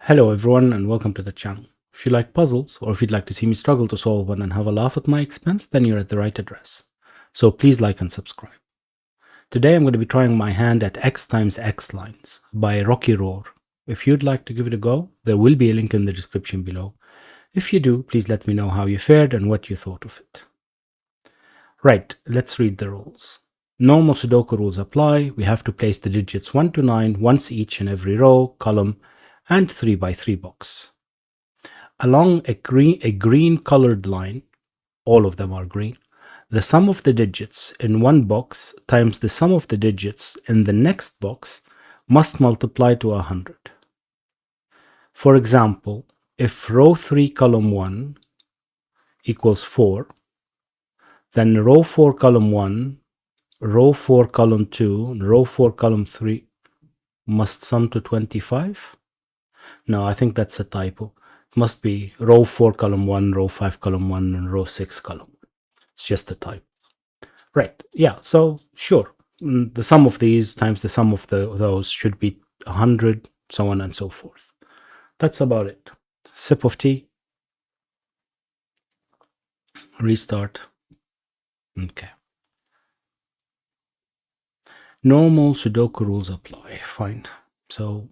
Hello everyone and welcome to the channel. If you like puzzles or if you'd like to see me struggle to solve one and have a laugh at my expense, then you're at the right address. So please like and subscribe. Today I'm going to be trying my hand at x times x lines by RockyRoer. If you'd like to give it a go, there will be a link in the description below. If you do, please let me know how you fared and what you thought of it. Right, let's read the rules. Normal Sudoku rules apply. We have to place the digits 1 to 9 once each in every row, column, and 3 by 3 box. Along a green colored line, all of them are green, the sum of the digits in one box times the sum of the digits in the next box must multiply to 100. For example, if row 3 column 1 equals 4, then row 4 column 1, row 4 column 2, and row 4 column 3 must sum to 25? No, I think that's a typo. It must be row 4 column 1, row 5 column 1, and row 6 column 1. It's just a type. Right, yeah, so sure. The sum of these times the sum of those should be 100, so on and so forth. That's about it. Sip of tea. Restart. Okay. Normal Sudoku rules apply. Fine. So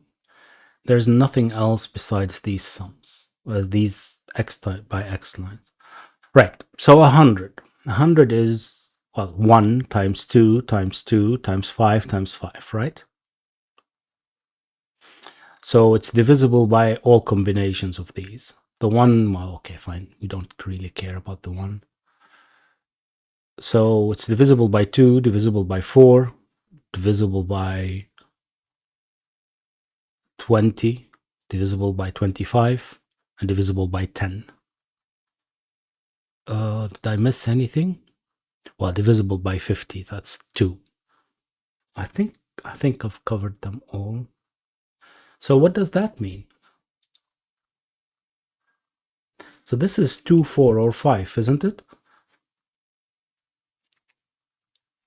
there's nothing else besides these sums, these x by x lines. Right, so 100. 100 is, well, 1 times 2 times 2 times 5 times 5, right? So it's divisible by all combinations of these. The 1, well, okay, fine. We don't really care about the 1. So it's divisible by 2, divisible by 4, divisible by 20, divisible by 25, and divisible by 10. Did I miss anything? Well, divisible by 50, that's 2. I think I've covered them all. So what does that mean? So this is 2, 4, or 5, isn't it?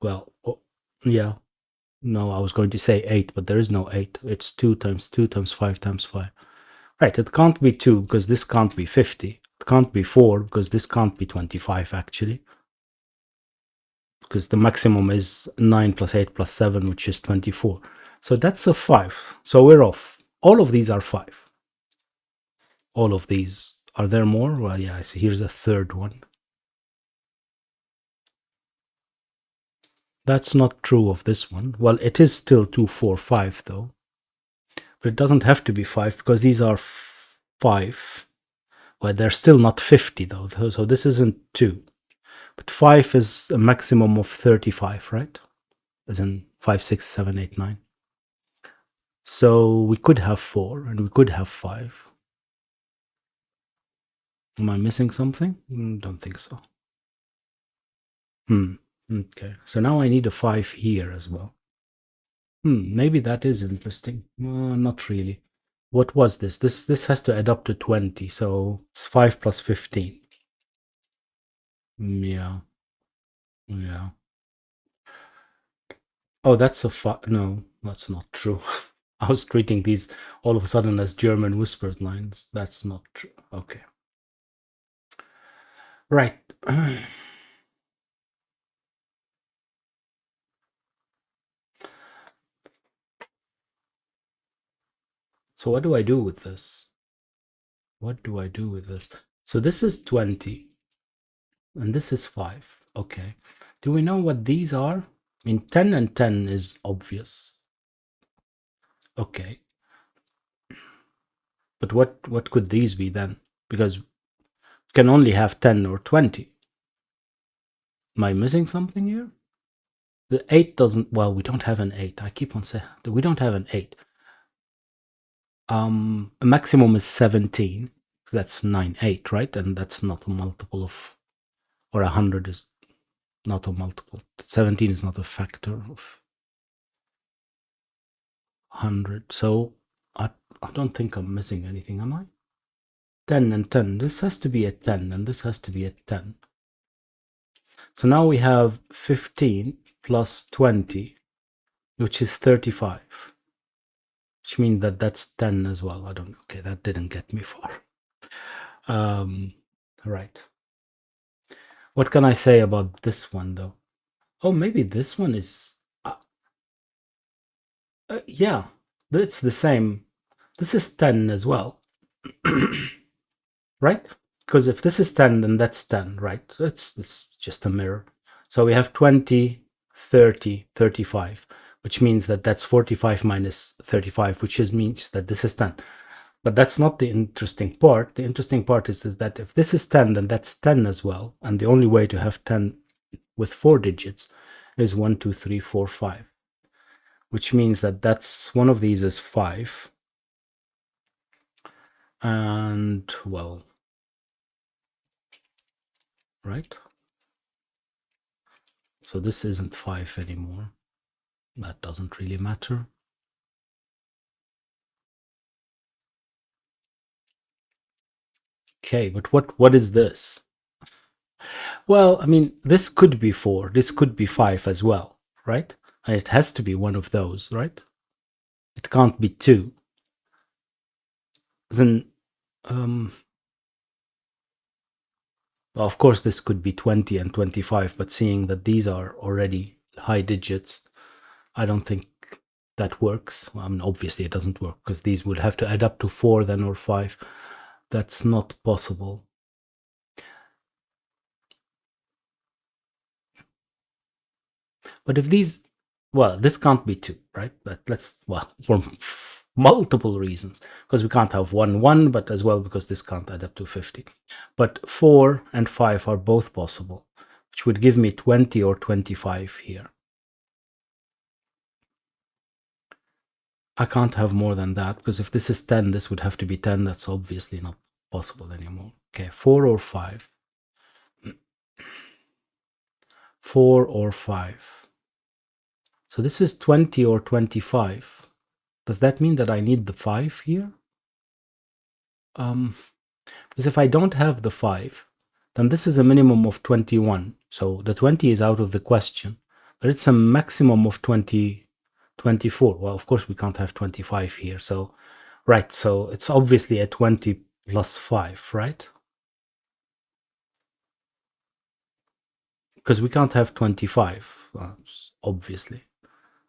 Well, oh, yeah. No, I was going to say 8, but there is no 8. It's 2 times 2 times 5 times 5. Right, it can't be 2 because this can't be 50. It can't be 4 because this can't be 25 actually. Because the maximum is 9 plus 8 plus 7, which is 24. So that's a 5. So we're off. All of these are 5. All of these. Are there more? Well, yeah, so here's a third one. That's not true of this one. Well, it is still 2, 4, 5 though. But it doesn't have to be 5 because these are 5. Well, they're still not 50 though. So this isn't 2. But 5 is a maximum of 35, right? As in 5, 6, 7, 8, 9. So we could have 4 and we could have 5. Am I missing something? Don't think so. Okay. So now I need a 5 here as well. Maybe that is interesting. Not really. What was this? This has to add up to 20, so it's 5 plus 15. Yeah. Yeah. Oh, that's a 5. No, that's not true. I was treating these all of a sudden as German whispers lines. That's not true. Okay. Right. So what do I do with this? What do I do with this? So this is 20 and this is 5. Okay. Do we know what these are? I mean, 10 and 10 is obvious. Okay. But what could these be then? Because you can only have 10 or 20. Am I missing something here? The 8 doesn't, well, we don't have an 8. I keep on saying we don't have an 8. A maximum is 17. That's 9, 8, right? And that's not a multiple of, or 100 is not a multiple. 17 is not a factor of 100. So I don't think I'm missing anything, am I? 10 and 10. This has to be a 10 and this has to be a 10. So now we have 15 plus 20, which is 35. which means that that's 10 as well. I don't know. Okay, that didn't get me far. Right. What can I say about this one, though? Oh, maybe this one is... yeah, it's the same. This is 10 as well. Right? Because if this is 10, then that's 10, right? So it's just a mirror. So we have 20, 30, 35, which means that that's 45 minus 35, which means that this is 10. But that's not the interesting part. The interesting part is that if this is 10, then that's 10 as well. And the only way to have 10 with 4 digits is 1, 2, 3, 4, 5, which means that that's one of these is 5. And, well, right? So this isn't 5 anymore. That doesn't really matter. Okay, but what is this? Well, I mean, this could be 4. This could be 5 as well, right? And it has to be one of those, right? It can't be 2. Then, well, of course, this could be 20 and 25, but seeing that these are already high digits, I don't think that works. I mean, obviously it doesn't work because these would have to add up to 4 then or 5. That's not possible. But if these, well, this can't be 2, right? But let's, well, for multiple reasons, because we can't have 1, 1, but as well because this can't add up to 50. But 4 and 5 are both possible, which would give me 20 or 25 here. I can't have more than that, because if this is 10, this would have to be 10. That's obviously not possible anymore. Okay, 4 or 5. 4 or 5. So this is 20 or 25. Does that mean that I need the 5 here? Because if I don't have the 5, then this is a minimum of 21. So the 20 is out of the question, but it's a maximum of 24. Well, of course, we can't have 25 here. So, right, so it's obviously a 20 plus 5, right? Because we can't have 25, obviously.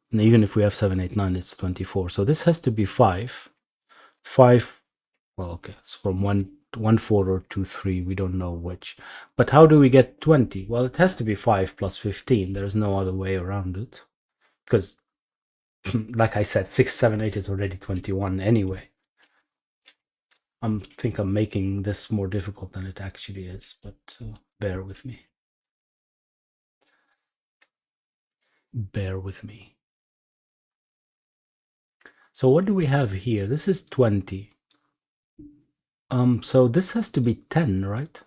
And even if we have 7, 8, 9, it's 24. So this has to be 5. 5, well, okay, it's from 1, 4 or 2, 3. We don't know which. But how do we get 20? Well, it has to be 5 plus 15. There's no other way around it. Because, like I said, 6, 7, 8 is already 21 anyway. I think I'm making this more difficult than it actually is, but bear with me. Bear with me. So what do we have here? This is 20. So this has to be 10, right?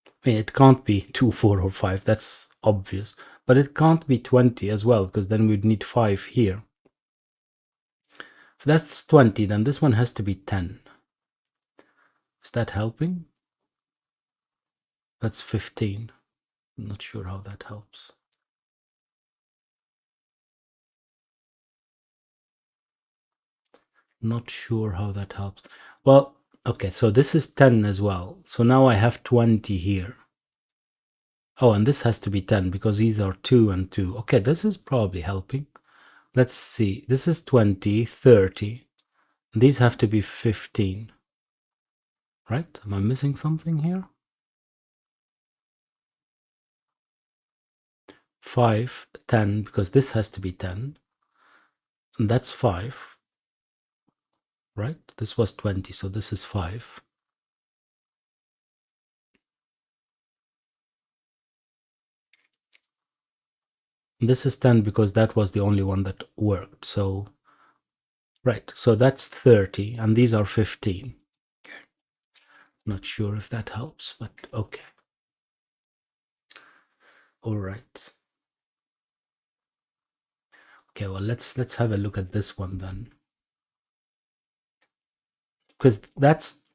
I mean, it can't be 2, 4, or 5. That's obvious. But it can't be 20 as well, because then we'd need 5 here. If that's 20, then this one has to be 10. Is that helping? That's 15. I'm not sure how that helps. Not sure how that helps. Well, okay, so this is 10 as well. So now I have 20 here. Oh, and this has to be 10 because these are 2 and 2. Okay, this is probably helping. Let's see. This is 20, 30. These have to be 15. Right? Am I missing something here? 5, 10, because this has to be 10. And that's 5. Right? This was 20, so this is 5. This is 10 because that was the only one that worked. So, right, so that's 30, and these are 15. Okay. Not sure if that helps, but okay. All right. Okay, well, let's have a look at this one then. Because that's,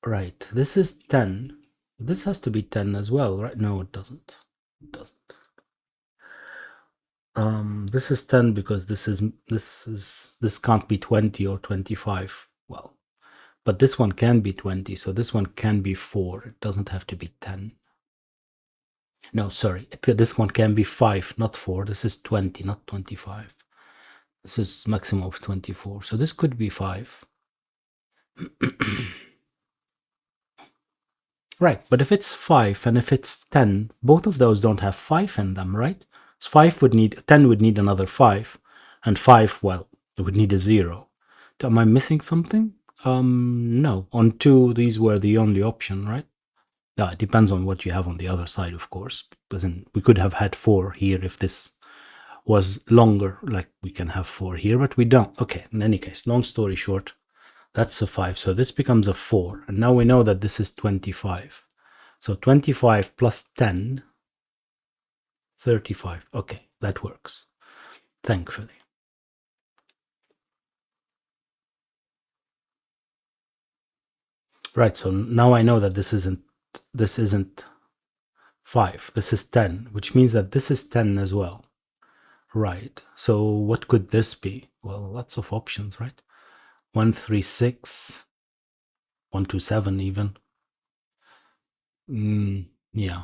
right, this is 10. This has to be 10 as well, right? No, it doesn't. It doesn't. This is 10 because this can't be 20 or 25. Well, but this one can be 20, so this one can be 4. It doesn't have to be 10. No, sorry. This one can be 5, not 4. This is 20, not 25. This is maximum of 24. So this could be 5. Right, but if it's 5 and if it's 10, both of those don't have 5 in them, right? So 10 would need another 5, and 5, well, it would need a 0. Am I missing something? No. On 2, these were the only option, right? Yeah, it depends on what you have on the other side, of course. Because we could have had 4 here if this was longer, like we can have 4 here, but we don't. Okay, in any case, long story short, that's a 5. So this becomes a 4. And now we know that this is 25. So 25 plus 10, 35. Okay, that works, thankfully. Right, so now I know that this isn't 5. This is 10, which means that this is 10 as well. Right, so what could this be? Well, lots of options, right? 136, 127 even. Yeah.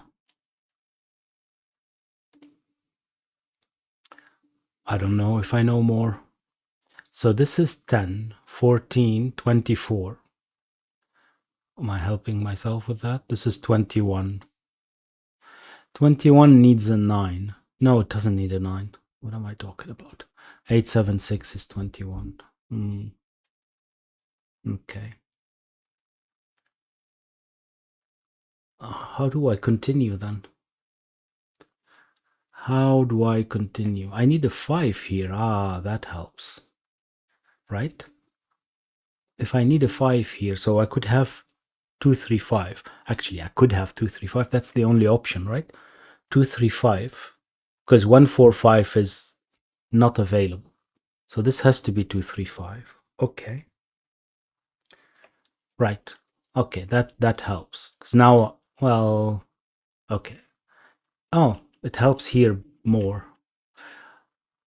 I don't know if I know more. So this is 10, 14, 24. Am I helping myself with that? This is 21. 21 needs a 9. No, it doesn't need a 9. What am I talking about? 876 is 21. Okay. How do I continue then? How do I continue? I need a 5 here. Ah, that helps. Right? If I need a 5 here, so I could have 235. Actually, I could have 235. That's the only option, right? 235. Because 145 is not available. So this has to be 235. Okay. Right. Okay, that helps. Because now, well, okay. Oh, it helps here more.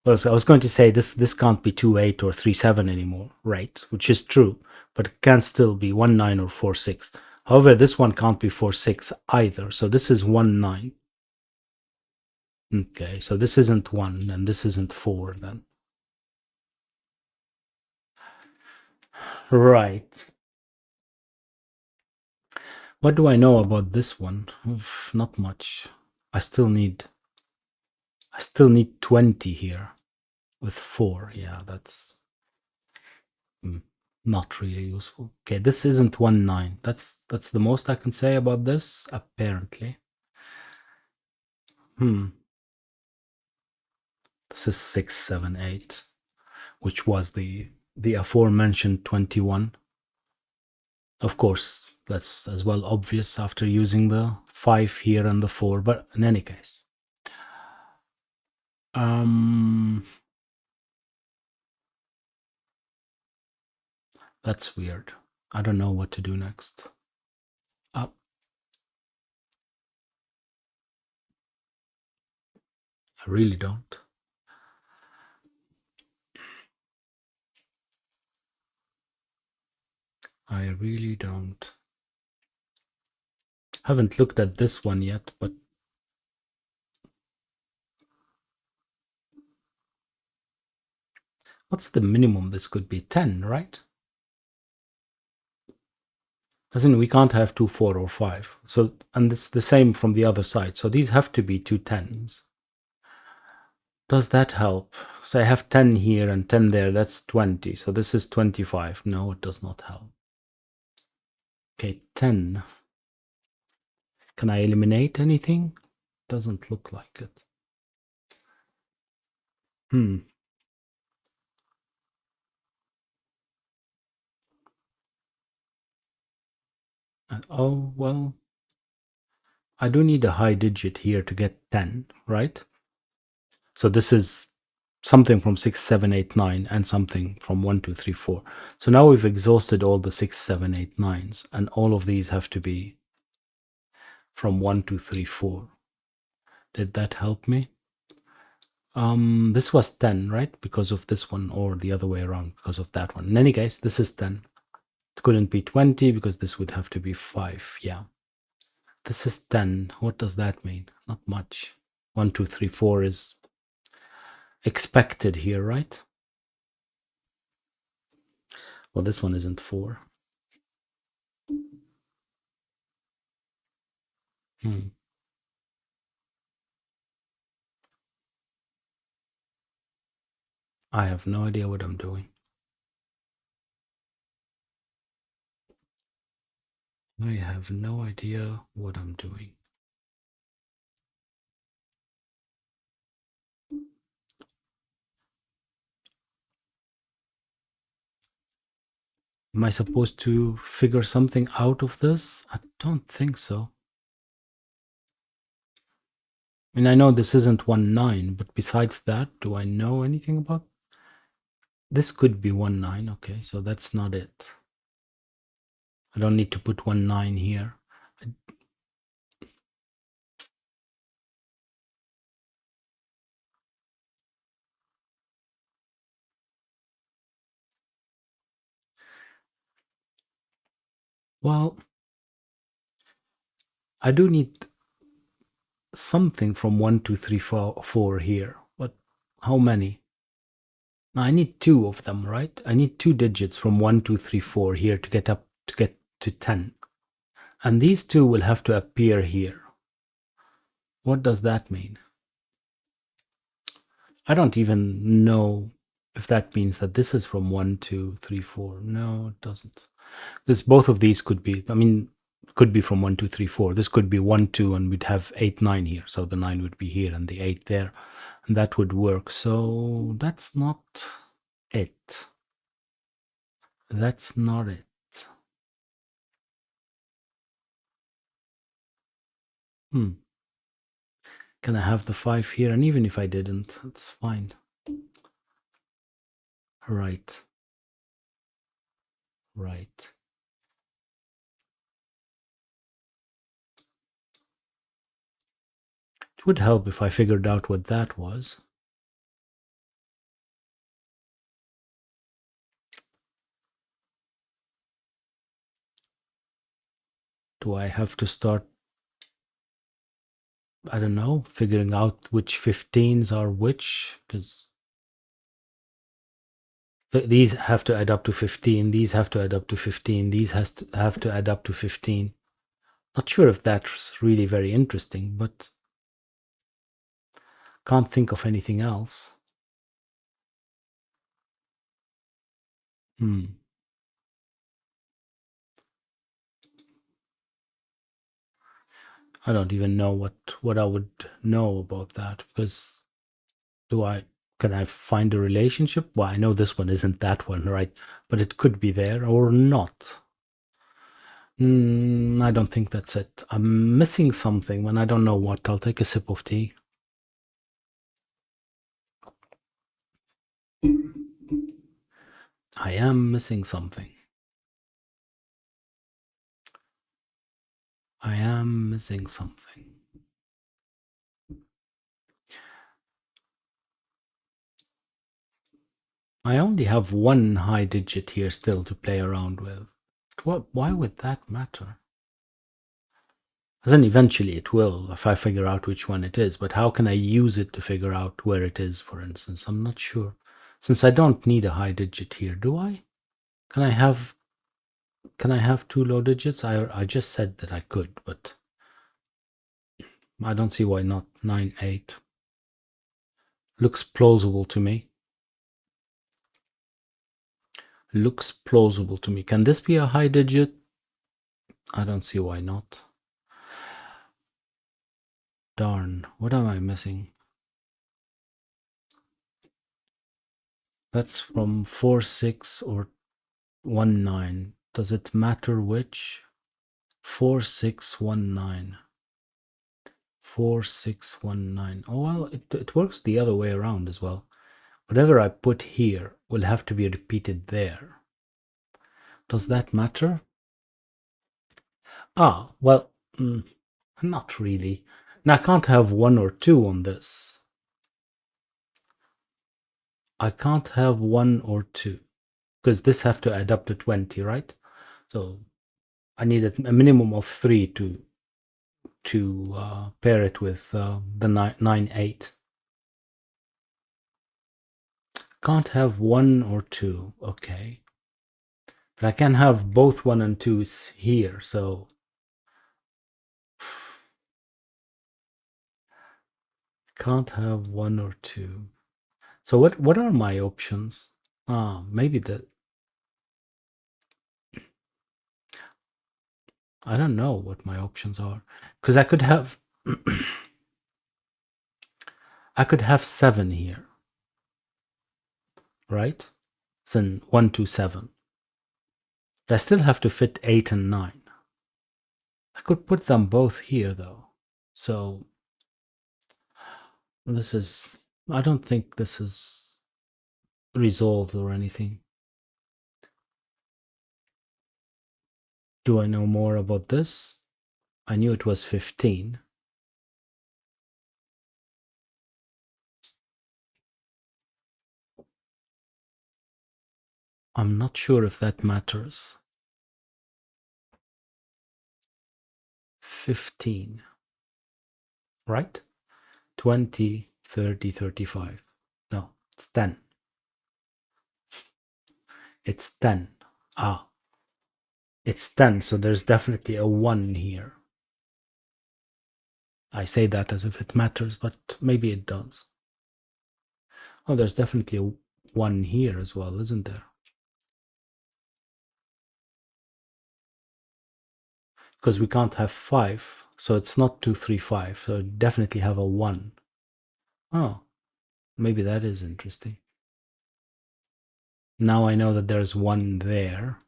Well, so I was going to say this can't be 28 or 37 anymore, right? Which is true, but it can still be 19 or 46. However, this one can't be 46 either. So this is 19. Okay, so this isn't 1 and this isn't 4 then. Right. What do I know about this one? Oof, not much. I still need 20 here with 4. Yeah, that's not really useful. Okay, this isn't 19. That's the most I can say about this, apparently. This is 678, which was the aforementioned 21. Of course, that's as well obvious after using the 5 here and the 4, but in any case. That's weird. I don't know what to do next. I really don't. I really don't. Haven't looked at this one yet, but what's the minimum? This could be 10, right? Doesn't we can't have 2, 4, or 5. So, and it's the same from the other side. So these have to be 2 10s. Does that help? So I have 10 here and 10 there. That's 20. So this is 25. No, it does not help. Okay, 10. Can I eliminate anything? Doesn't look like it. Oh, well, I do need a high digit here to get 10, right? So this is something from 6, 7, 8, 9, and something from 1, 2, 3, 4. So now we've exhausted all the 6, 7, 8, 9s, and all of these have to be from 1, 2, 3, 4. Did that help me? This was 10, right? Because of this one, or the other way around, because of that one. In any case, this is 10. It couldn't be 20 because this would have to be 5. Yeah. This is 10. What does that mean? Not much. 1, 2, 3, 4 is expected here, right? Well, this one isn't 4. I have no idea what I'm doing. I have no idea what I'm doing. Am I supposed to figure something out of this? I don't think so. I mean, I know this isn't 1, 9, but besides that, do I know anything about? This could be 1, 9, okay, so that's not it. I don't need to put 1, 9 here. Well, I do need something from 1, 2, 3, 4 here, but how many? I need 2 of them, right? I need 2 digits from 1, 2, 3, 4 here to get to 10. And these 2 will have to appear here. What does that mean? I don't even know if that means that this is from 1, 2, 3, 4. No, it doesn't. Because both of these could be, I mean, could be from 1, 2, 3, 4. This could be 1, 2, and we'd have 8, 9 here. So the 9 would be here and the 8 there. And that would work. So that's not it. That's not it. Can I have the 5 here? And even if I didn't, it's fine. Right. Right. It would help if I figured out what that was. Do I have to start, I don't know, figuring out which 15s are which? Because these have to add up to 15, these have to add up to 15, these have to add up to 15. Not sure if that's really very interesting, but can't think of anything else. I don't even know what I would know about that, because can I find a relationship? Well, I know this one isn't that one, right? But it could be there or not. I don't think that's it. I'm missing something, and I don't know what. I'll take a sip of tea. I am missing something. I am missing something. I only have one high digit here still to play around with. Why would that matter? Then eventually it will, if I figure out which one it is, but how can I use it to figure out where it is, for instance? I'm not sure. Since I don't need a high digit here, do I? Can I have 2 low digits? I just said that I could, but I don't see why not. 9, 8. Looks plausible to me. Looks plausible to me. Can this be a high digit? I don't see why not. Darn, what am I missing? That's from 4, 6 or 1, 9. Does it matter which? 4, 6, 1, 9. 4, 6, 1, 9. Oh, well, it works the other way around as well. Whatever I put here will have to be repeated there. Does that matter? Ah, well, not really. Now I can't have 1 or 2 on this. I can't have 1 or 2 because this have to add up to 20, right? So I need a minimum of 3 to pair it with the 9, 8. Can't have 1 or 2, okay. But I can have both 1 and 2's here, so can't have 1 or 2. So what are my options? Maybe I don't know what my options are because I could have I could have 7 here, right? Then 1 to 7. But I still have to fit 8 and 9. I could put them both here though. So this is, I don't think this is resolved or anything. Do I know more about this? I knew it was 15. I'm not sure if that matters. 15, right? 20, 30, 35. No, it's 10. It's 10. It's 10, so there's definitely a 1 here. I say that as if it matters, but maybe it does. Oh, there's definitely a 1 here as well, isn't there? Because we can't have 5, so it's not 2, 3, 5, so it definitely have a 1. Oh, maybe that is interesting. Now I know that there's 1 there.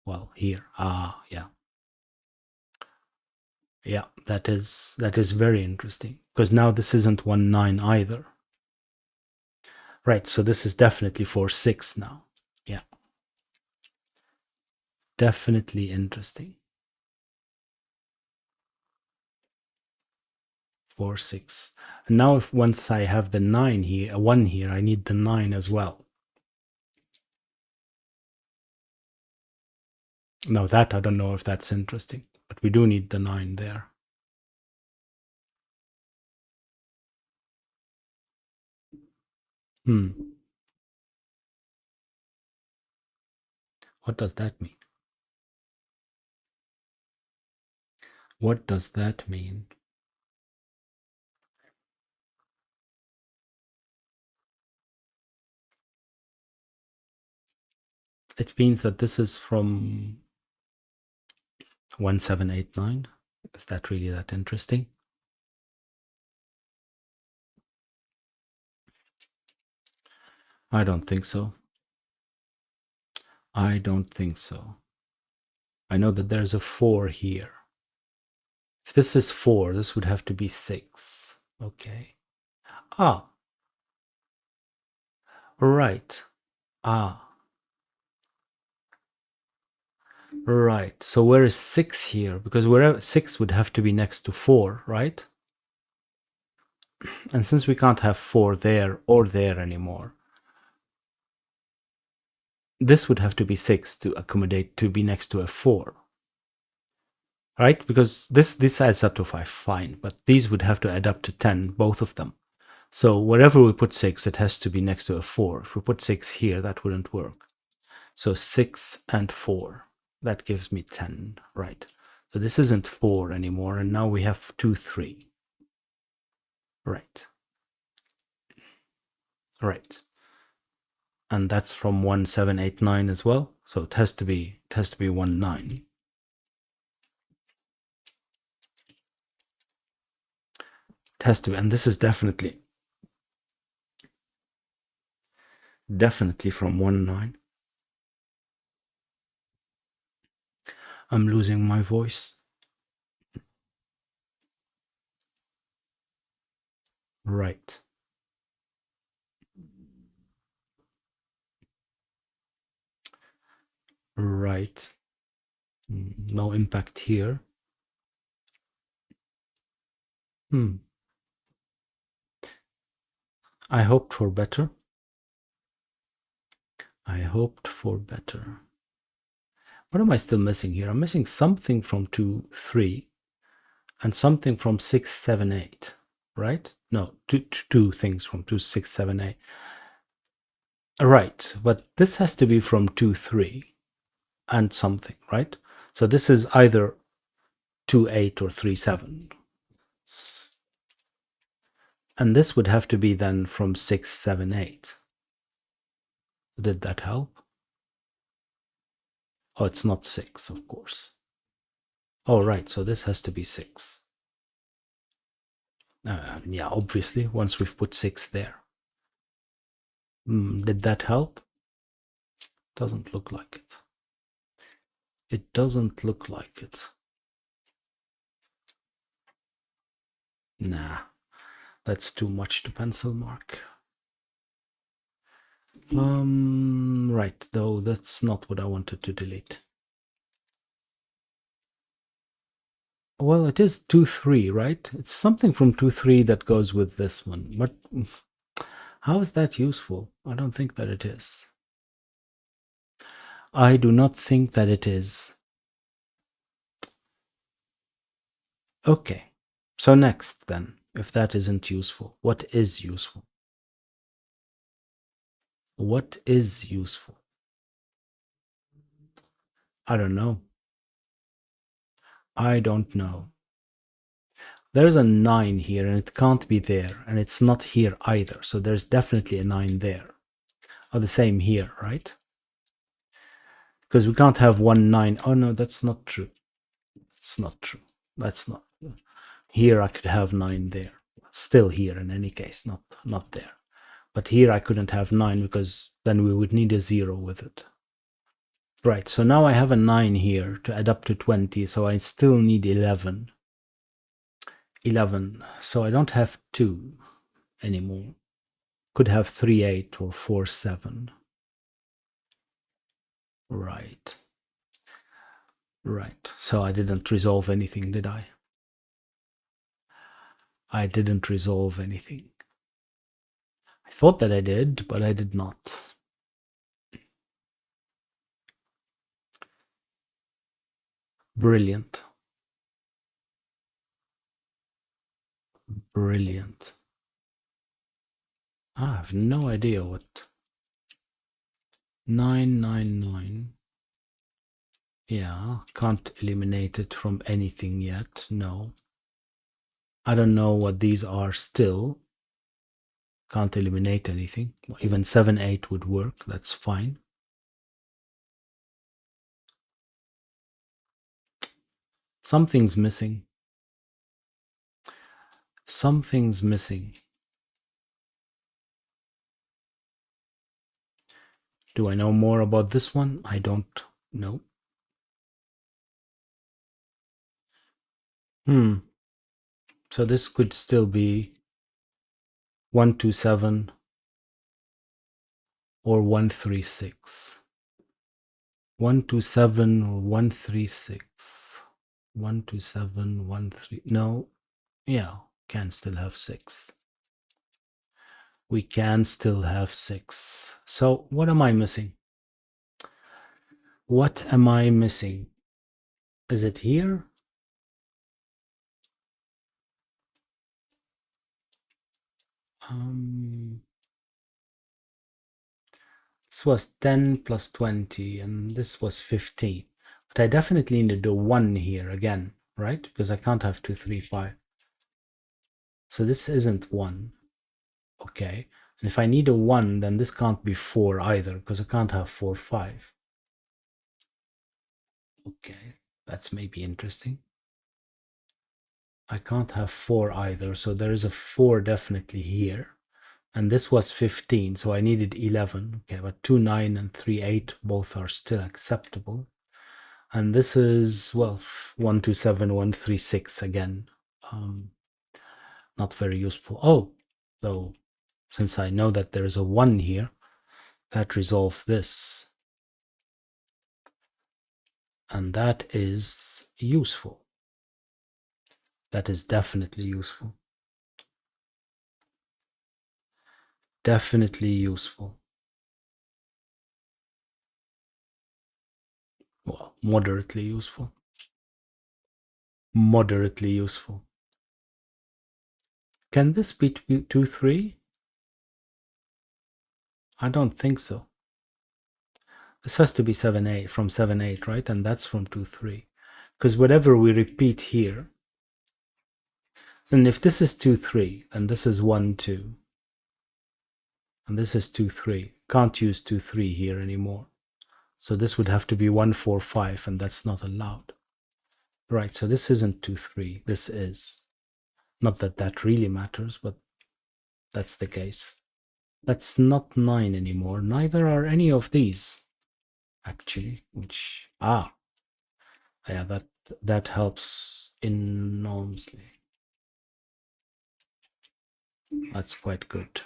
Well, here. Yeah. Yeah, that is very interesting. Because now this isn't 1, 9 either. Right, so this is definitely 4, 6 now. Yeah. Definitely interesting. 4, 6. And now if once I have the 9 here, a 1 here, I need the 9 as well. Now that I don't know if that's interesting, but we do need the 9 there. What does that mean? What does that mean? It means that this is from 1789. Is that really that interesting? I don't think so. I don't think so. I know that there's a 4 here. If this is 4, this would have to be 6. Okay. Right. Right. So where is 6 here? Because wherever 6 would have to be next to 4, right? And since we can't have 4 there or there anymore, this would have to be 6 to accommodate to be next to a 4. Right? Because this adds up to 5, fine. But these would have to add up to 10, both of them. So wherever we put 6, it has to be next to a 4. If we put 6 here, that wouldn't work. So 6 and 4. That gives me 10, right? So this isn't 4 anymore, and now we have 2, 3. Right. Right. And that's from 1789 as well. So it has to be 1, 9. It has to be, and this is definitely from 1, 9. I'm losing my voice. Right. Right. No impact here. I hoped for better. I hoped for better. What am I still missing here? I'm missing something from 2, 3, and something from 6, 7, 8, right? No, two things from 2, 6, 7, 8. Right, but this has to be from 2, 3 and something, right? So this is either 2, 8 or 3, 7. And this would have to be then from 6, 7, 8. Did that help? Oh, it's not 6, of course. Oh, right, so this has to be 6. Yeah, obviously, once we've put 6 there. Did that help? Doesn't look like it. It doesn't look like it. Nah, that's too much to pencil mark. Right, though, that's not what I wanted to delete. Well, it is 2, 3, right? It's something from 2, 3 that goes with this one. But how is that useful? I don't think that it is. I do not think that it is. Okay, so next then, if that isn't useful, what is useful? What is useful? I don't know. I don't know. There's a 9 here and it can't be there, and it's not here either, so there's definitely a 9 there. Oh, the same here, right? Because we can't have 1, 9. Oh no, that's not true. It's not true. That's not. Here I could have 9 there. Still here in any case, not there. But here I couldn't have 9 because then we would need a 0 with it. Right, so now I have a 9 here to add up to 20, so I still need 11. 11, so I don't have 2 anymore. Could have 3, 8 or 4, 7. Right. Right, so I didn't resolve anything, did I? I didn't resolve anything. I thought that I did, but I did not. Brilliant. Brilliant. I have no idea what. 999. Yeah, can't eliminate it from anything yet. No. I don't know what these are still. Can't eliminate anything. Even 7, 8 would work. That's fine. Something's missing. Something's missing. Do I know more about this one? I don't know. So this could still be 127 or 136. 127 or 136. 127, 13. No, yeah, can still have 6. We can still have 6. So what am I missing? What am I missing? Is it here? This was 10 plus 20, and this was 15. But I definitely need a 1 here again, right? Because I can't have 2, 3, 5. So this isn't 1. Okay. And if I need a 1, then this can't be 4 either, because I can't have 4, 5. Okay, that's maybe interesting. I can't have 4 either, so there is a 4 definitely here. And this was 15, so I needed 11. Okay, but 2, 9 and 3, 8 both are still acceptable. And this is, well, 1, 2, 7, 1, 3, 6 again. Not very useful. Oh, so since I know that there is a 1 here, that resolves this. And that is useful. That is definitely useful. Definitely useful. Moderately useful. Moderately useful. Can this be 2, 3? I don't think so. This has to be 7, 8, from 7, 8, right? And that's from 2, 3. Because whatever we repeat here, then if this is 2, 3, then this is 1, 2. And this is 2, 3. Can't use 2, 3 here anymore. So this would have to be 1, 4, 5, and that's not allowed. Right, so this isn't 2, 3. This is. Not that that really matters, but that's the case. That's not 9 anymore. Neither are any of these, actually, which, yeah, that helps enormously. That's quite good.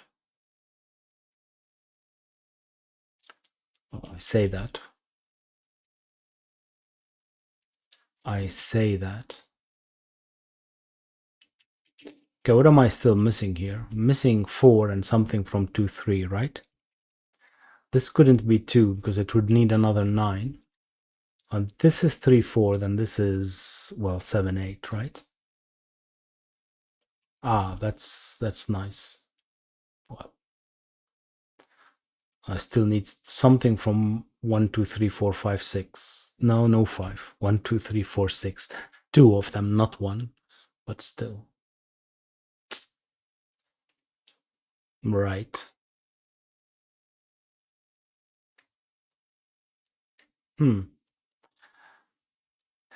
I say that. I say that. Okay, what am I still missing here? Missing 4 and something from 2, 3, right? This couldn't be 2 because it would need another 9. And this is 3, 4, then this is, well, 7, 8, right? That's nice. Well, I still need something from 1, 2, 3, 4, 5, 6. No 5. 1, 2, 3, 4, 6. 2 of them, not 1, but still. Right.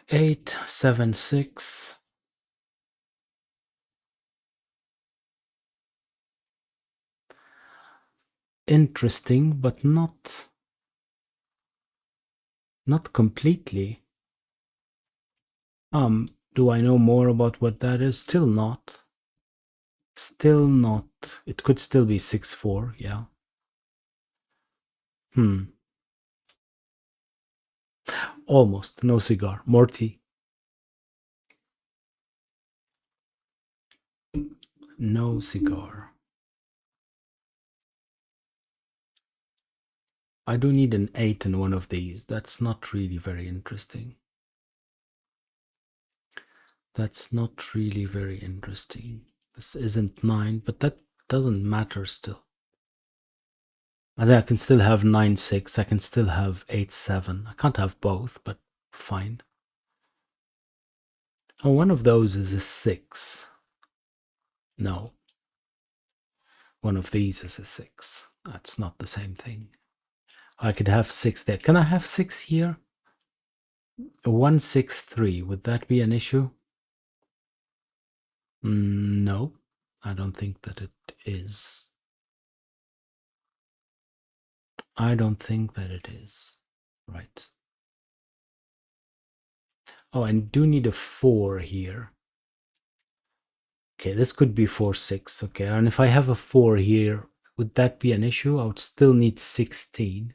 8, 7, 6. Interesting, but not completely. Do I know more about what that is? Still not. Still not. It could still be 6, 4, yeah. Almost. No cigar. More tea. No cigar. I do need an 8 in one of these. That's not really very interesting. That's not really very interesting. This isn't 9, but that doesn't matter still. I think I can still have 9, 6. I can still have 8, 7. I can't have both, but fine. Oh, one of those is a 6. No. One of these is a 6. That's not the same thing. I could have 6 there. Can I have 6 here? 1, 6, 3. Would that be an issue? No, I don't think that it is. I don't think that it is. Right. Oh, and do need a 4 here. Okay, this could be 4, 6. Okay, and if I have a 4 here, would that be an issue? I would still need 16.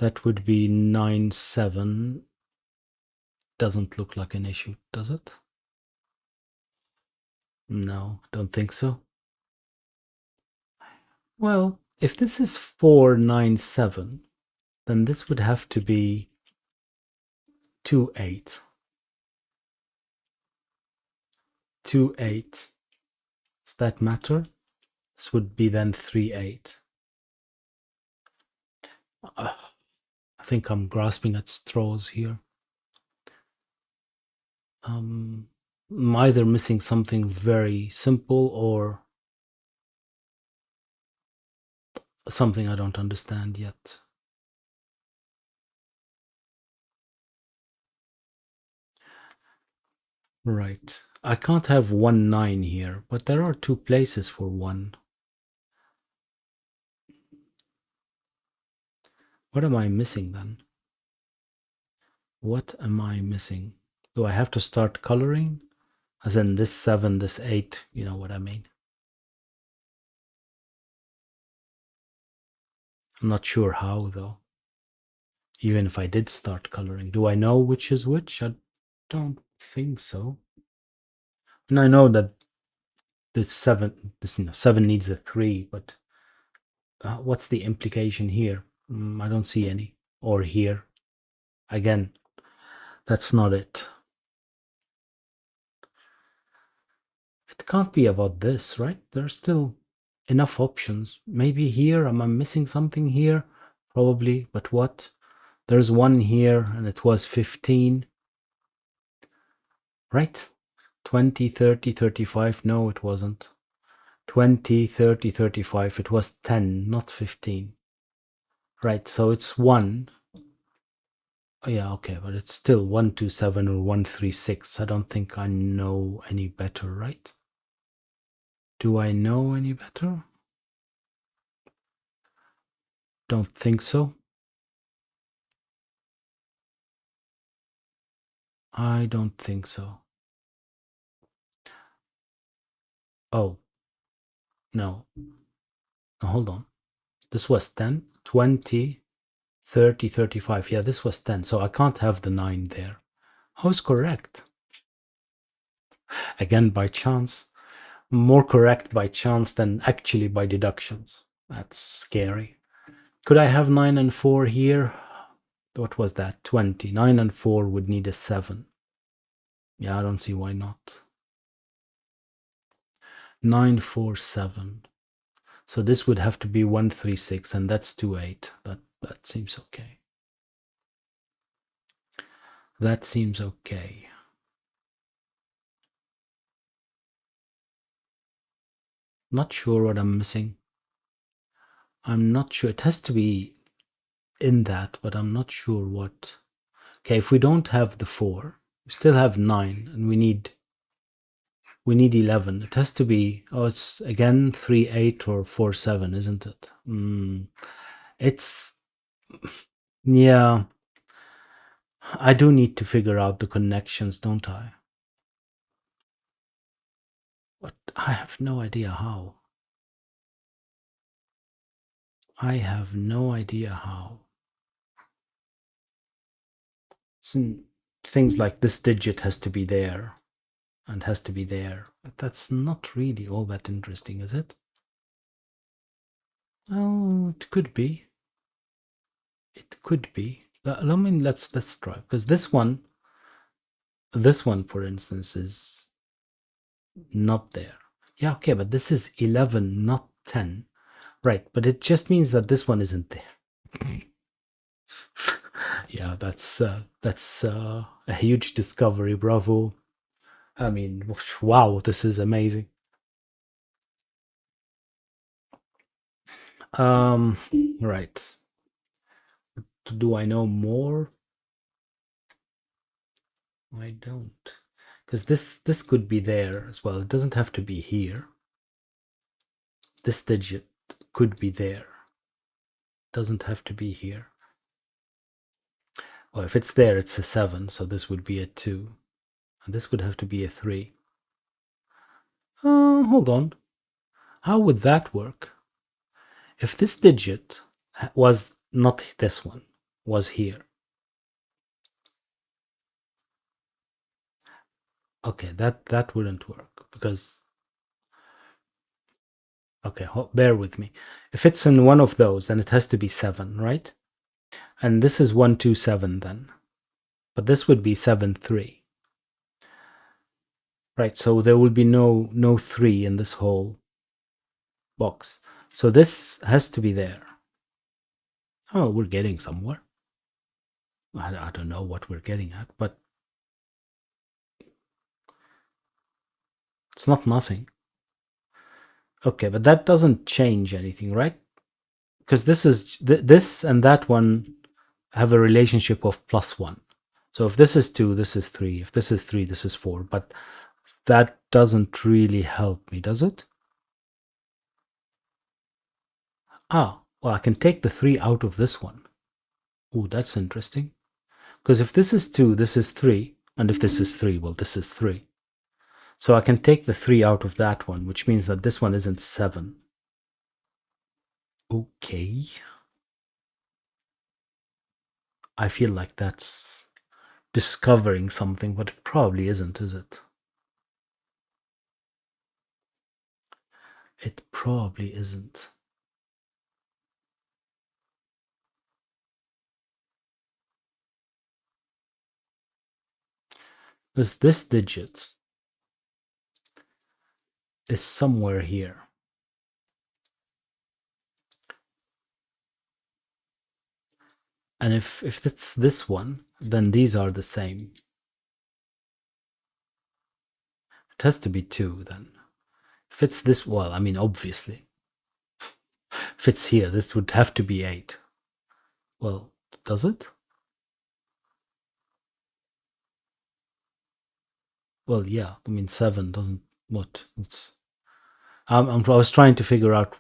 That would be 9, 7. Doesn't look like an issue, does it? No, don't think so. Well, if this is 4, 9, 7, then this would have to be 2, 8. 2, 8. Does that matter? This would be then 3, 8. I think I'm grasping at straws here. I'm either missing something very simple or something I don't understand yet. Right. I can't have 1, 9 here, but there are 2 places for 1. What am I missing then? What am I missing? Do I have to start coloring? As in this 7, this 8, you know what I mean? I'm not sure how though. Even if I did start coloring, do I know which is which? I don't think so. And I know that this 7 needs a 3, but what's the implication here? I don't see any. Or here. Again, That's not it. It can't be about this, right? There's still enough options. Maybe here, am I missing something here? Probably, but what? There's one here and it was 15, right? 20, 30, 35. No, it wasn't. 20, 30, 35. It was 10, not 15. Right, so it's 1. Oh, yeah, okay, but it's still 127 or 136. I don't think I know any better, right? Do I know any better? Don't think so. I don't think so. Oh, no. No, hold on. This was 10, 20, 30, 35. Yeah, this was 10, so I can't have the 9 there. I was correct. Again, by chance. More correct by chance than actually by deductions. That's scary. Could I have 9 and 4 here? What was that? 20. 9 and 4 would need a 7. Yeah, I don't see why not. 9, 4, 7. So this would have to be 136, and that's 28. That seems okay. That seems okay. Not sure what I'm missing. I'm not sure. It has to be in that, but I'm not sure what. Okay, if we don't have the 4, we still have 9, and we need 11. It has to be, oh, it's again 3, 8 or 4, 7, isn't it? It's, yeah. I do need to figure out the connections, don't I? But I have no idea how. I have no idea how. So things like this digit has to be there and has to be there. But that's not really all that interesting, is it? Oh, it could be. It could be. Let's try, because this one, for instance, is not there. Yeah, okay, but this is 11, not 10. Right, but it just means that this one isn't there. Yeah, that's a huge discovery. Bravo. I mean, wow, this is amazing. Right. Do I know more? I don't. Because this could be there as well. It doesn't have to be here. This digit could be there. Doesn't have to be here. Well, if it's there, it's a 7, so this would be a 2. And this would have to be a 3. Hold on. How would that work? If this digit was not this one, was here. Okay, that wouldn't work, because, okay, bear with me. If it's in one of those, then it has to be 7, right? And this is 127 then. But this would be 7, 3. Right, so there will be no 3 in this whole box. So this has to be there. Oh, we're getting somewhere. I don't know what we're getting at, but it's not nothing. Okay, but that doesn't change anything, right? Because this is this and that one have a relationship of +1. So if this is 2, this is 3. If this is 3, this is 4. But that doesn't really help me, does it? Ah, well, I can take the 3 out of this one. Oh, that's interesting. Because if this is 2, this is 3. And if this is 3, well, this is 3. So I can take the 3 out of that one, which means that this one isn't 7. Okay. I feel like that's discovering something, but it probably isn't, is it? It probably isn't. Because this digit is somewhere here. And if it's this one, then these are the same. It has to be 2 then. If it's this, well, I mean, obviously. If it's here, this would have to be 8. Well, does it? Well, yeah. I mean, 7 doesn't. What? It's. I was trying to figure out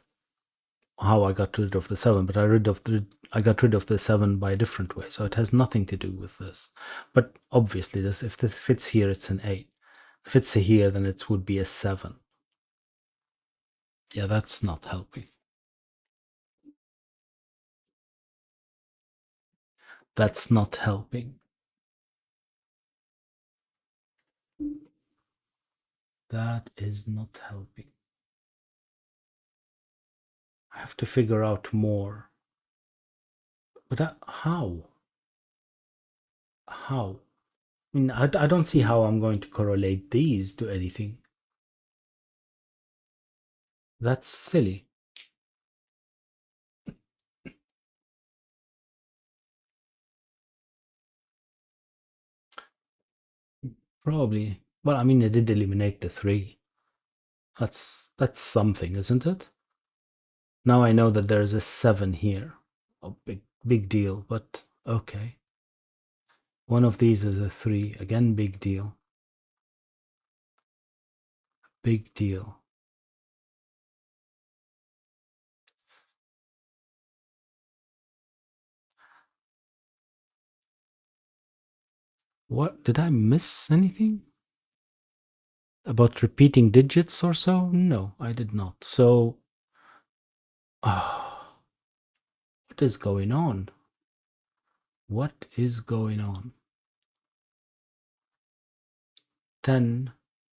how I got rid of the 7, but I got rid of the 7 by a different way. So it has nothing to do with this. But obviously, if this fits here, it's an 8. If it's a here, then it would be a 7. Yeah, that's not helping. That's not helping. That is not helping. I have to figure out more. But how? How? I mean, I don't see how I'm going to correlate these to anything. That's silly. Probably. Well, I mean, I did eliminate the 3. That's something, isn't it? Now I know that there's a 7 here. Oh, big deal, but okay. One of these is a 3. Again, big deal. Big deal. What? Did I miss anything? About repeating digits or so? No, I did not. So, what is going on? What is going on? 10,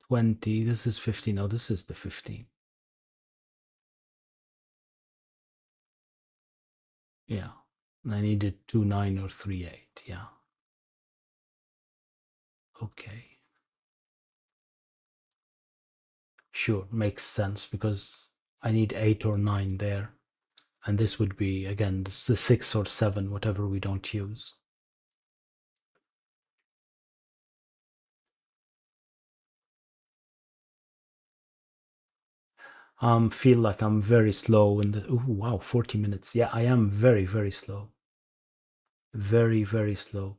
20, this is 15. Oh, this is the 15. Yeah. And I needed 2, 9 or 3, 8. Yeah. Okay. Sure, makes sense because I need 8 or 9 there. And this would be, again, the 6 or 7, whatever we don't use. Feel like I'm very slow in the. Oh, wow, 40 minutes. Yeah, I am very, very slow. Very, very slow.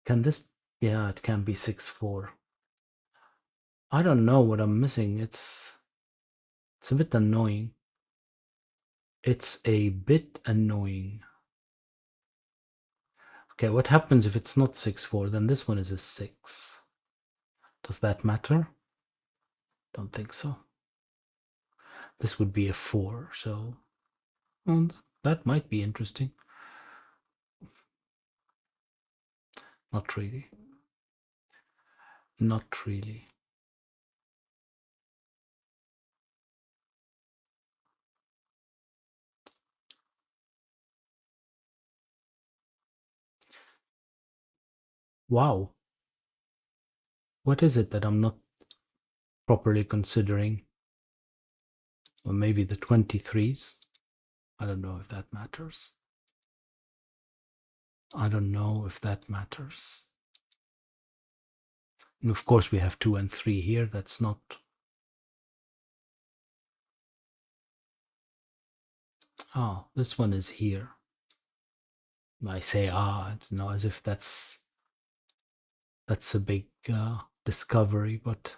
Can this. Yeah, it can be 6-4. I don't know what I'm missing. It's a bit annoying. It's a bit annoying. Okay, what happens if it's not 6-4? Then this one is a 6. Does that matter? Don't think so. This would be a 4, so that might be interesting. Not really. Not really. Wow. What is it that I'm not properly considering? Or maybe the 23s? I don't know if that matters. I don't know if that matters. And of course we have 2 and 3 here. That's not. Ah, this one is here. I say it's not as if that's a big discovery, but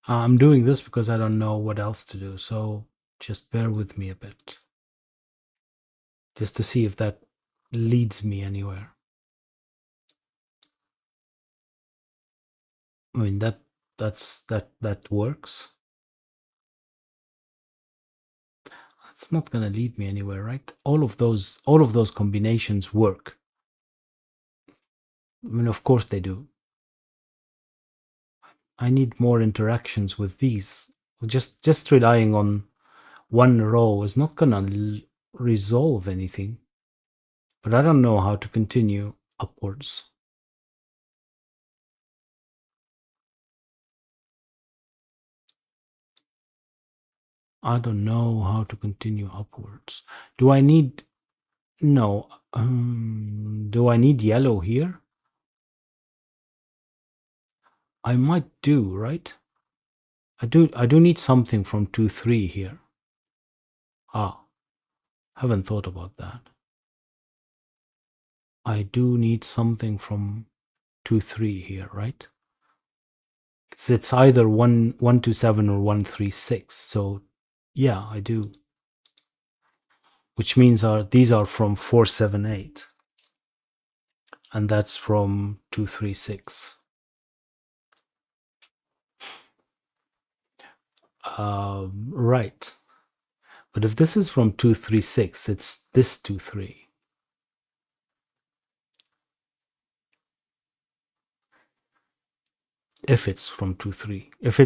I'm doing this because I don't know what else to do, so just bear with me a bit. Just to see if that leads me anywhere. I mean, that that works. It's not gonna lead me anywhere, right? All of those combinations work. I mean, of course they do. I need more interactions with these. Just relying on one row is not gonna resolve anything. But I don't know how to continue upwards. I don't know how to continue upwards. Do I need... No. Do I need yellow here? I might do, right? I do need something from 2, 3 here. Ah, haven't thought about that. I do need something from 2, 3 here, right? It's either 1, 1, 2, 7 or 1, 3, 6. So yeah, I do. Which means these are from 4, 7, 8. And that's from 2, 3, 6. Right. But if this is from 2, 3, 6, it's this 2, 3. If it's from 2, 3. If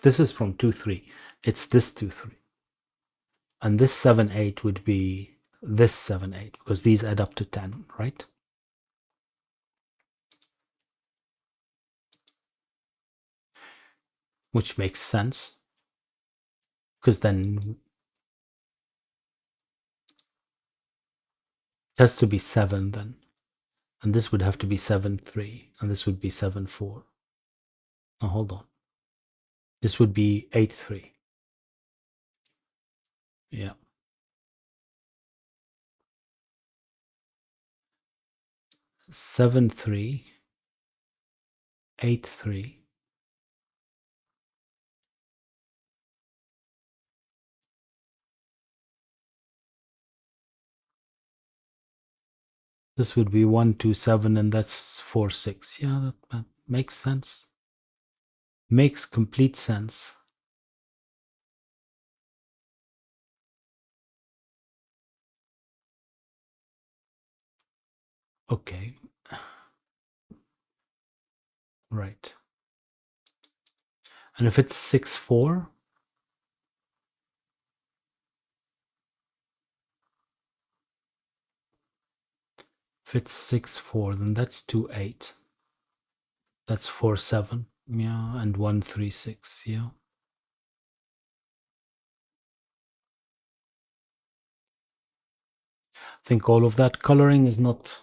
this is from 2, 3, it's this 2, 3. And this 7, 8 would be this 7, 8, because these add up to 10, right? Which makes sense. Because then it has to be 7 then. And this would have to be 7, 3. And this would be 7, 4. Now hold on. This would be 8, 3. Yeah. 7, 3. 8, 3. This would be 1, 2, 7, and that's 4, 6. Yeah, that makes sense. Makes complete sense. Okay. Right. And if it's 6, 4, if it's 6, 4, then that's 2, 8. That's 4, 7. Yeah, and 1, 3, 6. Yeah. I think all of that coloring is not...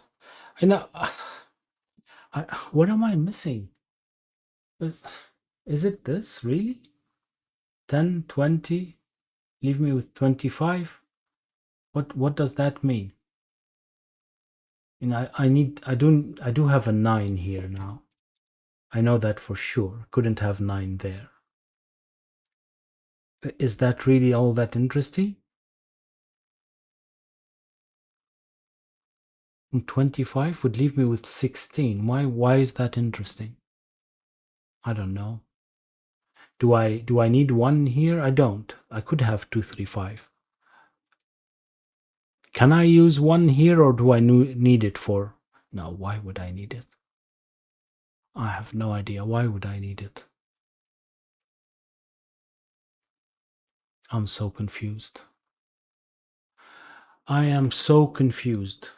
I know... what am I missing? Is it this, really? 10, 20? Leave me with 25? What does that mean? I do have a 9 here now. I know that for sure. Couldn't have 9 there. Is that really all that interesting? And 25 would leave me with 16. Why is that interesting? I don't know. Do I need 1 here? I don't. I could have 2, 3, 5. Can I use 1 here, or do I need it for... No, why would I need it? I have no idea. Why would I need it? I'm so confused. I am so confused.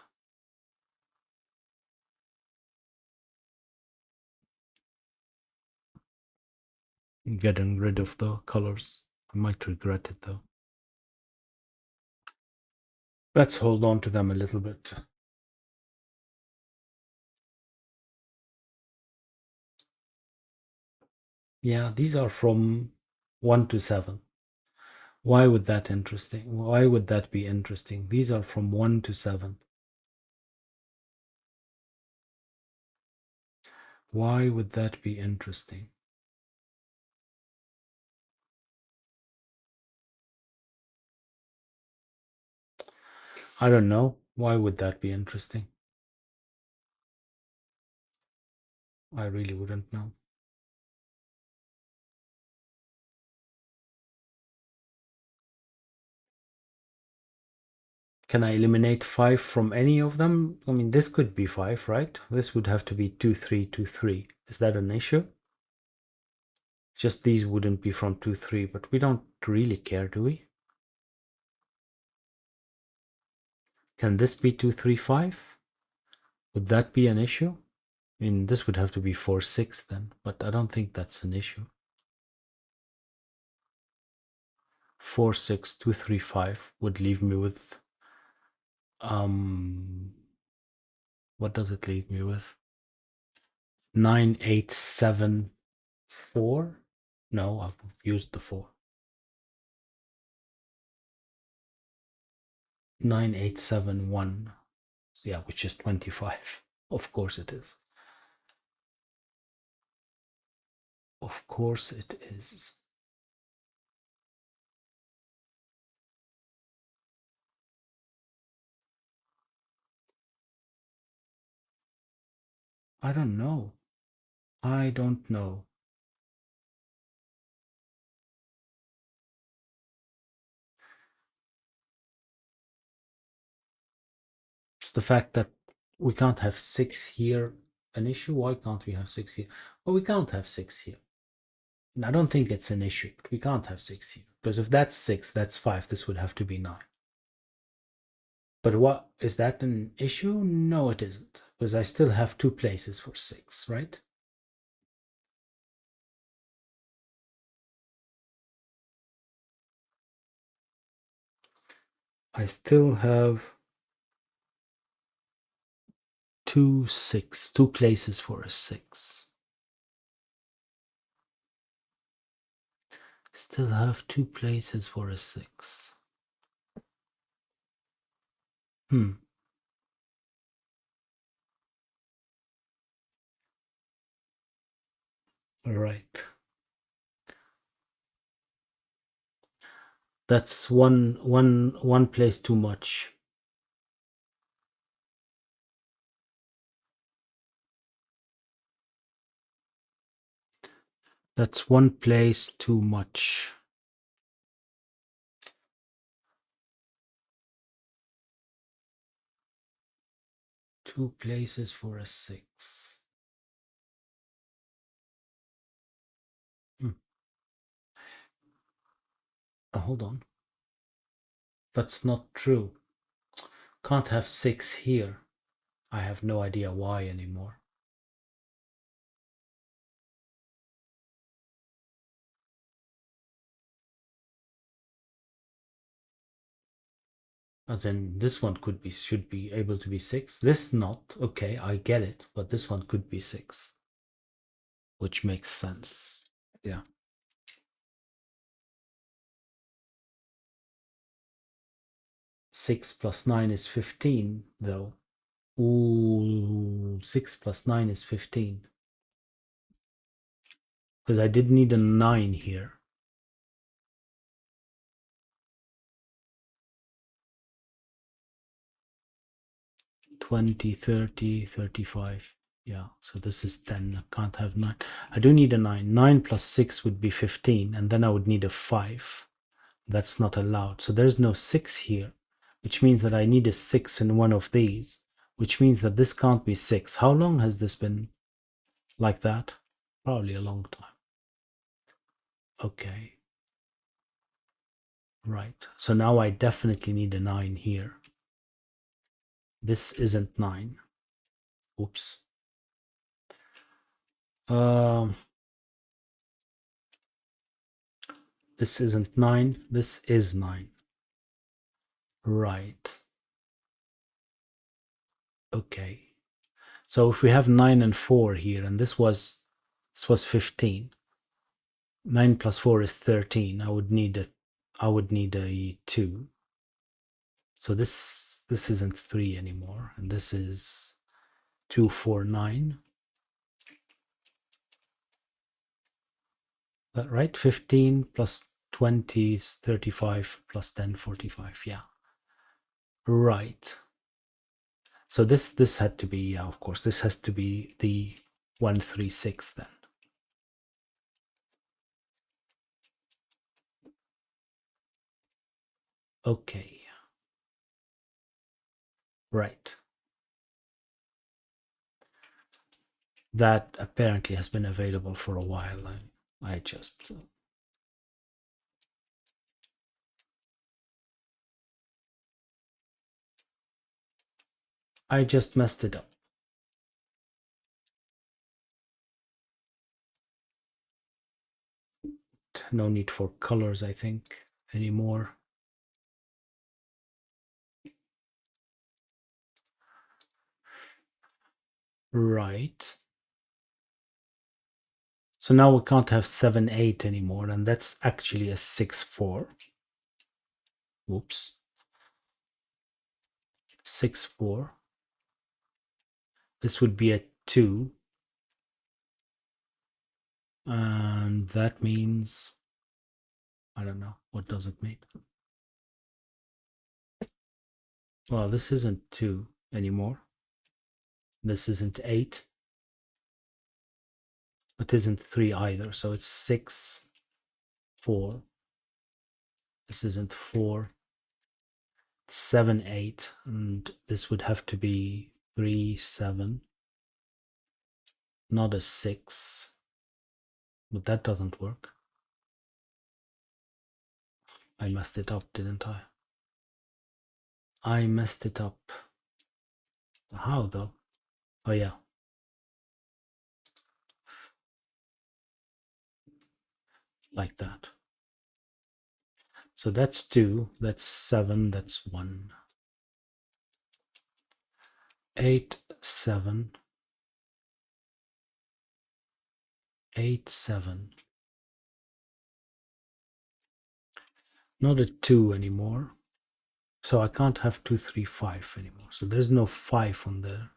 Getting rid of the colors. I might regret it though. Let's hold on to them a little bit. Yeah, these are from 1 to 7. Why would that interesting? Why would that be interesting? These are from 1 to 7. Why would that be interesting? I don't know. Why would that be interesting? I really wouldn't know. Can I eliminate 5 from any of them? I mean, this could be 5, right? This would have to be 2, 3, 2, 3. Is that an issue? Just these wouldn't be from 2, 3, but we don't really care, do we? Can this be 2, 3, 5? Would that be an issue? I mean, this would have to be 4, 6 then, but I don't think that's an issue. 4, 6, 2, 3, 5 would leave me with, what does it leave me with? 9, 8, 7, 4? No, I've used the 4. 9, 8, 7, 1. Yeah, which is 25. Of course it is. Of course it is. I don't know. I don't know. It's the fact that we can't have 6 here an issue. Why can't we have 6 here? Well, we can't have 6 here. And I don't think it's an issue, but we can't have 6 here. Because if that's 6, that's 5. This would have to be 9. But what is that an issue? No, it isn't. Because I still have 2 places for 6, right? I still have 2 places for a 6. Still have 2 places for a 6. All right. That's one place too much. That's one place too much. Two places for a 6. Hold on. That's not true. Can't have 6 here. I have no idea why anymore. As in, this one should be able to be 6. This not. Okay, I get it. But this one could be 6. Which makes sense. Yeah. 6 plus 9 is 15, though. Ooh, 6 plus 9 is 15. Because I did need a 9 here. 20, 30, 35. Yeah, so this is 10. I can't have 9. I do need a 9. 9 plus 6 would be 15, and then I would need a 5. That's not allowed. So there's no 6 here, which means that I need a 6 in one of these, which means that this can't be 6. How long has this been like that? Probably a long time. Okay. Right. So now I definitely need a 9 here. This isn't 9. Oops. This isn't 9. This is 9. Right. Okay. So if we have 9 and 4 here, and this was 15. 9 plus 4 is 13. I would need a 2. So this isn't 3 anymore, and this is 2, 4, 9. That right? 15 plus 20 is 35 plus 10, 45. Yeah. Right. So this had to be, yeah, of course, this has to be the 136 then. Okay. Right. That apparently has been available for a while. I just messed it up. No need for colors, I think, anymore. Right. So now we can't have 7, 8 anymore, and that's actually a 6, 4. Oops. 6, 4. This would be a 2. And that means, I don't know, what does it mean? Well, this isn't 2 anymore. This isn't 8. It isn't 3 either, so it's 6, 4. This isn't 4. 7, 8, and this would have to be 3, 7. Not a 6. But that doesn't work. I messed it up, didn't I? I messed it up. How though? Oh yeah. Like that. So that's 2, that's 7, that's 1. 8, 7. 8, 7. Not a 2 anymore. So I can't have 2, 3, 5 anymore. So there's no 5 on there.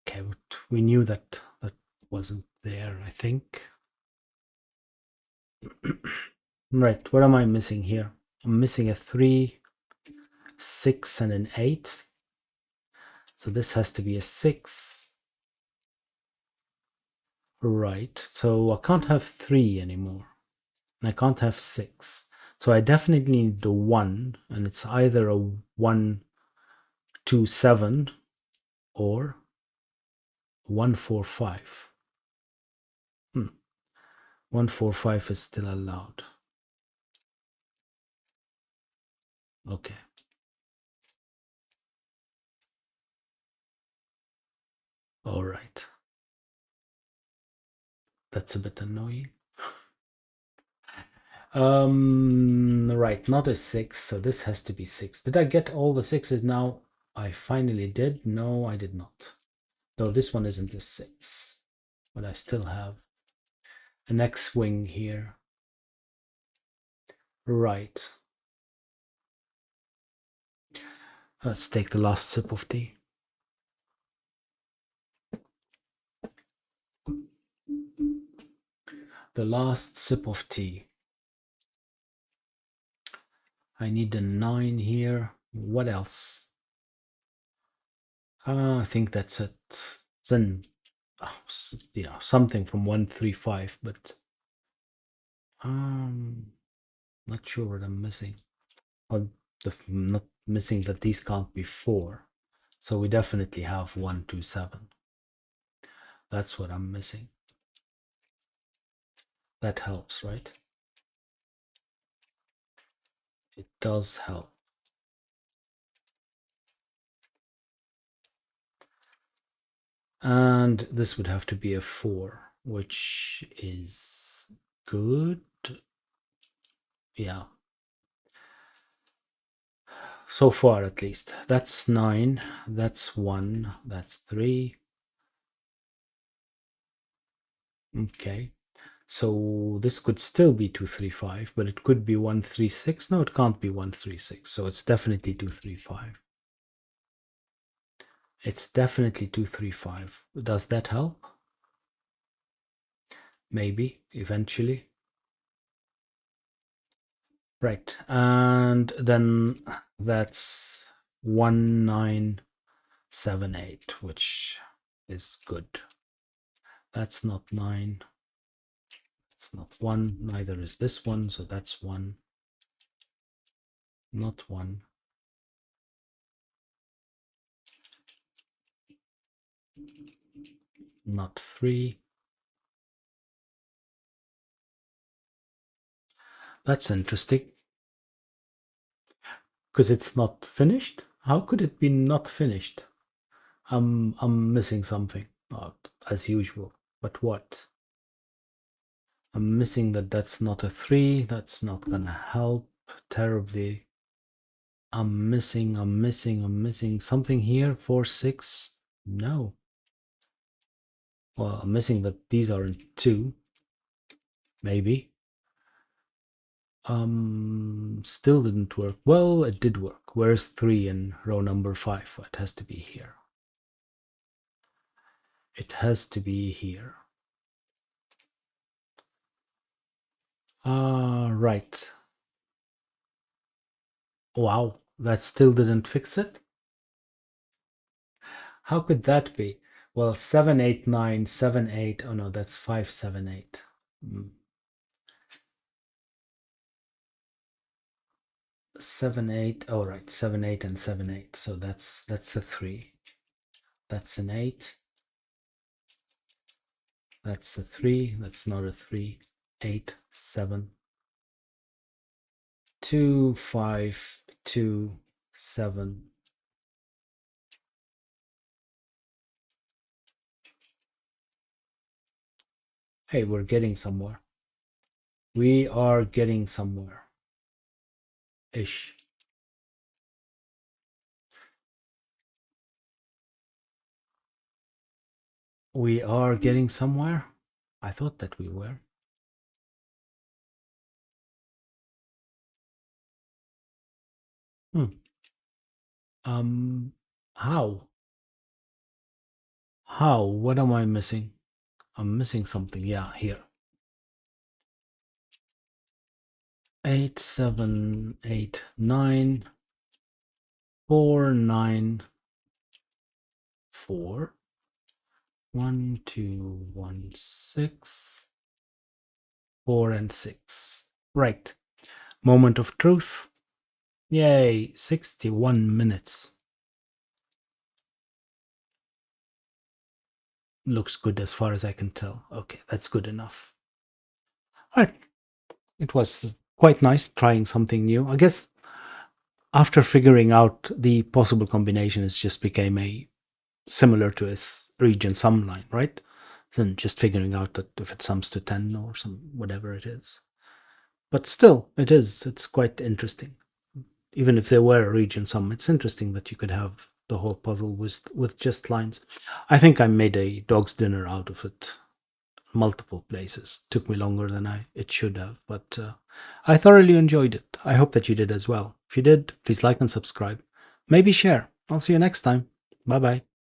Okay, but we knew that that wasn't there, I think. Right, what am I missing here? I'm missing a 3, 6, and an 8. So this has to be a 6. Right, so I can't have 3 anymore. I can't have 6. So I definitely need the 1, and it's either a 1, 2, 7 or 1, 4, 5. 1, 4, 5 is still allowed. Okay. All right. That's a bit annoying. Right, not a 6, so this has to be 6. Did I get all the 6s now? I finally did. No, I did not. Though this one isn't a 6, but I still have an X-wing here. Right. Let's take the last sip of tea. The last sip of tea. I need a 9 here. What else? I think that's it. Then, something from 1, 3, 5, but not sure what I'm missing. Or not missing that these can't be 4. So we definitely have 1, 2, 7. That's what I'm missing. That helps, right? It does help. And this would have to be a 4, which is good. Yeah. So far, at least. That's 9. That's 1. That's 3. Okay. So this could still be 2, 3, 5, but it could be 1, 3, 6. No, it can't be 1, 3, 6. So it's definitely 2, 3, 5. It's definitely 2, 3, 5. Does that help? Maybe, eventually. Right. And then that's 1, 9, 7, 8, which is good. That's not 9. It's not 1. Neither is this one. So that's 1. Not 1. not 3. That's interesting. Because it's not finished? How could it be not finished? I'm missing something, as usual. But what? I'm missing that that's not a 3. That's not gonna help terribly. I'm missing something here. 4, 6. No. Well, I'm missing that these aren't 2. Maybe. Still didn't work. Well, it did work. Where's 3 in row number 5? It has to be here. It has to be here. Right. Wow, that still didn't fix it? How could that be? Well, 7, 8, 9, 7, 8. Oh no, that's 5, 7, 8. 7, 8. Oh, right. 7, 8, and 7, 8. So that's a 3. That's an 8. That's a 3. That's not a 3. 8, 7. 2, 5, 2, 7. Hey, we're getting somewhere. We are getting somewhere. Ish. We are getting somewhere? I thought that we were. How? How? What am I missing? I'm missing something. Yeah, here. 8, 7, 8, 9, 4, 9, 4, 1, 2, 1, 6, 4, and 6. Right. Moment of truth. Yay, 61 minutes. Looks good as far as I can tell. Okay, that's good enough. All right. It was quite nice trying something new. I guess after figuring out the possible combination, it just became a similar to a region sum line, right? Then just figuring out that if it sums to 10 or some whatever it is. But still, it's quite interesting. Even if there were a region sum, it's interesting that you could have the whole puzzle with just lines. I think I made a dog's dinner out of it multiple places. Took me longer than it should have, but I thoroughly enjoyed it. I hope that you did as well. If you did, please like and subscribe. Maybe share. I'll see you next time. Bye bye.